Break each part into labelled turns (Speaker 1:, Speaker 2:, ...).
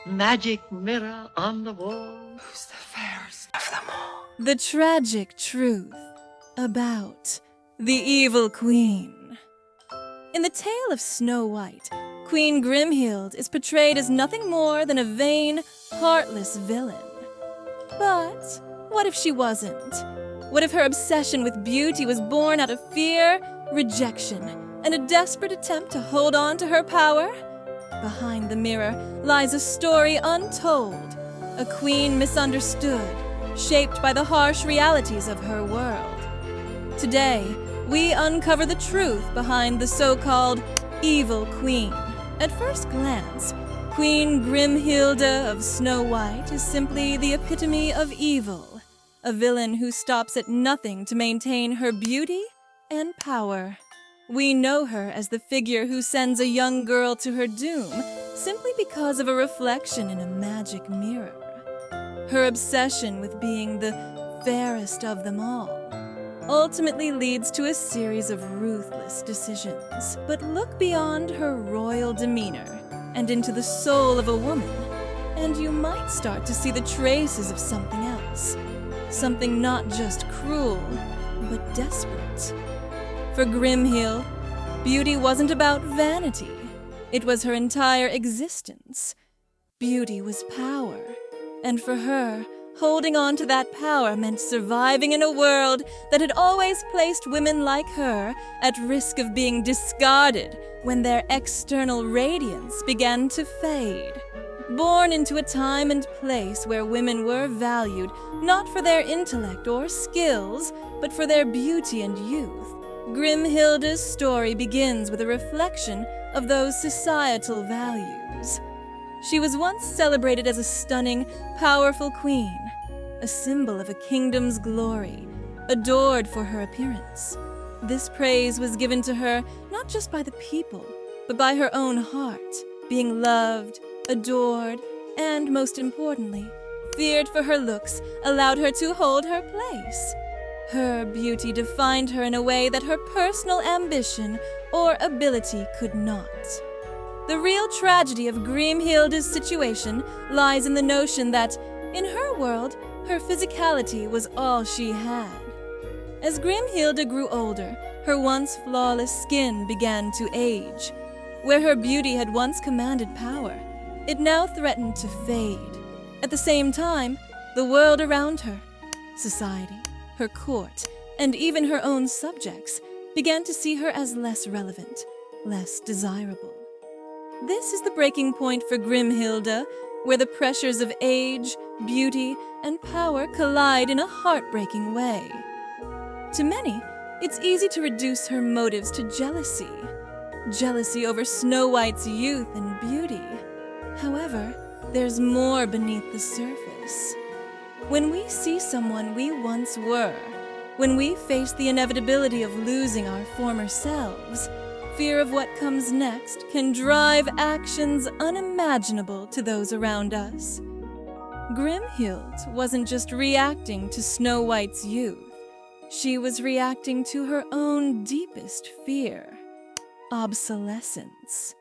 Speaker 1: magic mirror on the wall.
Speaker 2: Who's the fairest of them all?
Speaker 3: The tragic truth about the evil queen. In the tale of Snow White, Queen Grimhilde is portrayed as nothing more than a vain, heartless villain. But what if she wasn't? What if her obsession with beauty was born out of fear, rejection, and a desperate attempt to hold on to her power? Behind the mirror lies a story untold, a queen misunderstood, shaped by the harsh realities of her world. Today, we uncover the truth behind the so-called evil queen. At first glance, Queen Grimhilde of Snow White is simply the epitome of evil, a villain who stops at nothing to maintain her beauty and power. We know her as the figure who sends a young girl to her doom simply because of a reflection in a magic mirror. Her obsession with being the fairest of them all ultimately leads to a series of ruthless decisions. But look beyond her royal demeanor and into the soul of a woman, and you might start to see the traces of something else. Something not just cruel, but desperate. For Grimhilde, beauty wasn't about vanity. It was her entire existence. Beauty was power, and for her, holding on to that power meant surviving in a world that had always placed women like her at risk of being discarded when their external radiance began to fade. Born into a time and place where women were valued not for their intellect or skills, but for their beauty and youth, Grimhilde's story begins with a reflection of those societal values. She was once celebrated as a stunning, powerful queen, a symbol of a kingdom's glory, adored for her appearance. This praise was given to her not just by the people, but by her own heart, being loved, adored, and most importantly, feared for her looks allowed her to hold her place. Her beauty defined her in a way that her personal ambition or ability could not. The real tragedy of Grimhilde's situation lies in the notion that, in her world, her physicality was all she had. As Grimhilde grew older, her once flawless skin began to age. Where her beauty had once commanded power, it now threatened to fade. At the same time, the world around her, society, her court, and even her own subjects began to see her as less relevant, less desirable. This is the breaking point for Grimhilde, where the pressures of age, beauty, and power collide in a heartbreaking way. To many, it's easy to reduce her motives to jealousy. Jealousy over Snow White's youth and beauty. However, there's more beneath the surface. When we see someone we once were, when we face the inevitability of losing our former selves, fear of what comes next can drive actions unimaginable to those around us. Grimhilde wasn't just reacting to Snow White's youth. She was reacting to her own deepest fear: obsolescence.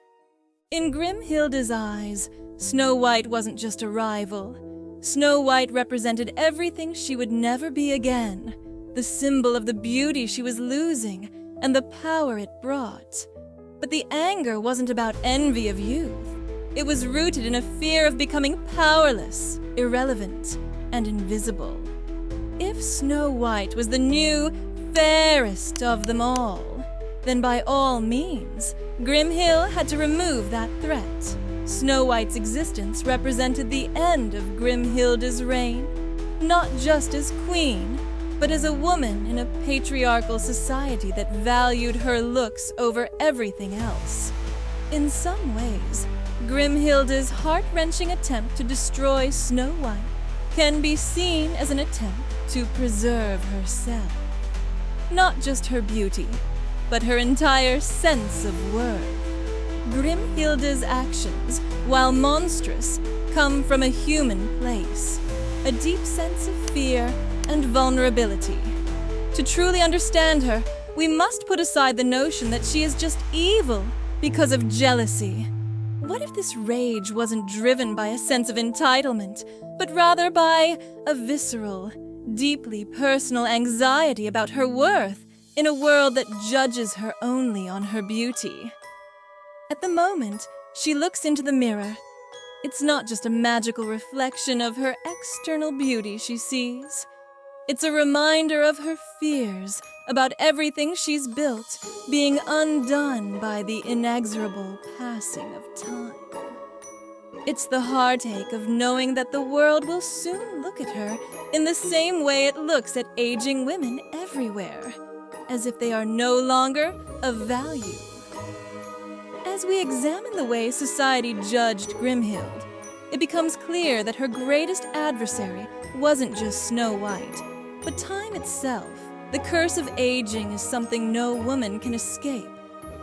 Speaker 3: In Grimhilde's eyes, Snow White wasn't just a rival. Snow White represented everything she would never be again, the symbol of the beauty she was losing and the power it brought. But the anger wasn't about envy of youth. It was rooted in a fear of becoming powerless, irrelevant, and invisible. If Snow White was the new, fairest of them all, then by all means, Grimhilde had to remove that threat. Snow White's existence represented the end of Grimhilde's reign, not just as queen, but as a woman in a patriarchal society that valued her looks over everything else. In some ways, Grimhilde's heart-wrenching attempt to destroy Snow White can be seen as an attempt to preserve herself. Not just her beauty, but her entire sense of worth. Grimhilde's actions, while monstrous, come from a human place, a deep sense of fear and vulnerability. To truly understand her, we must put aside the notion that she is just evil because of jealousy. What if this rage wasn't driven by a sense of entitlement, but rather by a visceral, deeply personal anxiety about her worth in a world that judges her only on her beauty? At the moment, she looks into the mirror. It's not just a magical reflection of her external beauty she sees. It's a reminder of her fears about everything she's built being undone by the inexorable passing of time. It's the heartache of knowing that the world will soon look at her in the same way it looks at aging women everywhere, as if they are no longer of value. As we examine the way society judged Grimhilde, it becomes clear that her greatest adversary wasn't just Snow White, but time itself. The curse of aging is something no woman can escape.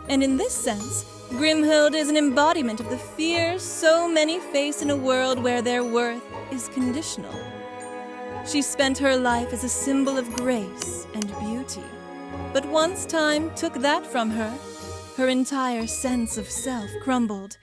Speaker 3: And in this sense, Grimhilde is an embodiment of the fears so many face in a world where their worth is conditional. She spent her life as a symbol of grace and beauty. But once time took that from her, her entire sense of self crumbled.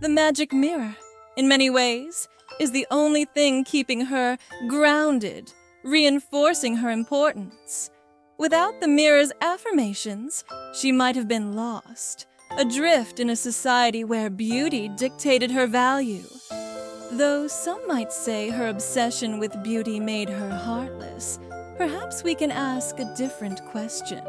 Speaker 3: The magic mirror, in many ways, is the only thing keeping her grounded, reinforcing her importance. Without the mirror's affirmations, she might have been lost, adrift in a society where beauty dictated her value. Though some might say her obsession with beauty made her heartless, perhaps we can ask a different question.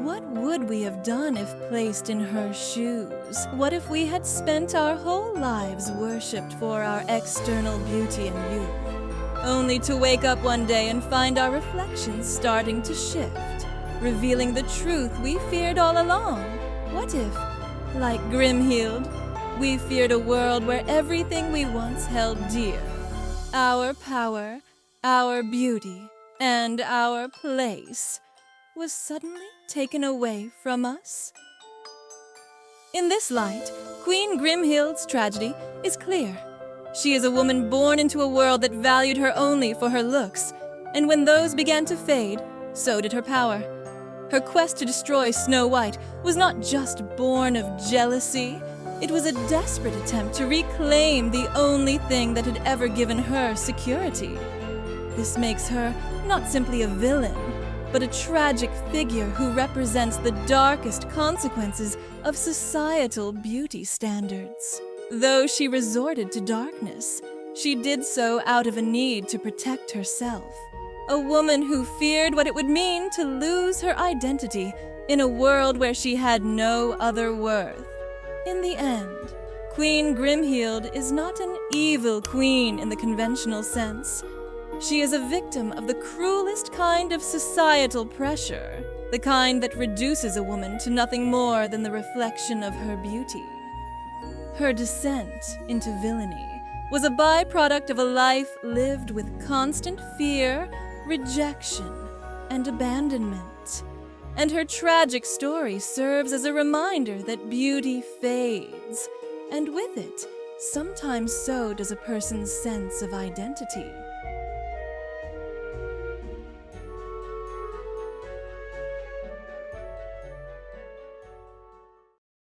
Speaker 3: What would we have done if placed in her shoes? What if we had spent our whole lives worshipped for our external beauty and youth, only to wake up one day and find our reflections starting to shift, revealing the truth we feared all along? What if, like Grimhilde, we feared a world where everything we once held dear, our power, our beauty, and our place, was suddenly taken away from us? In this light, Queen Grimhilde's tragedy is clear. She is a woman born into a world that valued her only for her looks, and when those began to fade, so did her power. Her quest to destroy Snow White was not just born of jealousy, it was a desperate attempt to reclaim the only thing that had ever given her security. This makes her not simply a villain, but a tragic figure who represents the darkest consequences of societal beauty standards. Though she resorted to darkness, she did so out of a need to protect herself. A woman who feared what it would mean to lose her identity in a world where she had no other worth. In the end, Queen Grimhilde is not an evil queen in the conventional sense. She is a victim of the cruelest kind of societal pressure, the kind that reduces a woman to nothing more than the reflection of her beauty. Her descent into villainy was a byproduct of a life lived with constant fear, rejection, and abandonment. And her tragic story serves as a reminder that beauty fades, and with it, sometimes so does a person's sense of identity.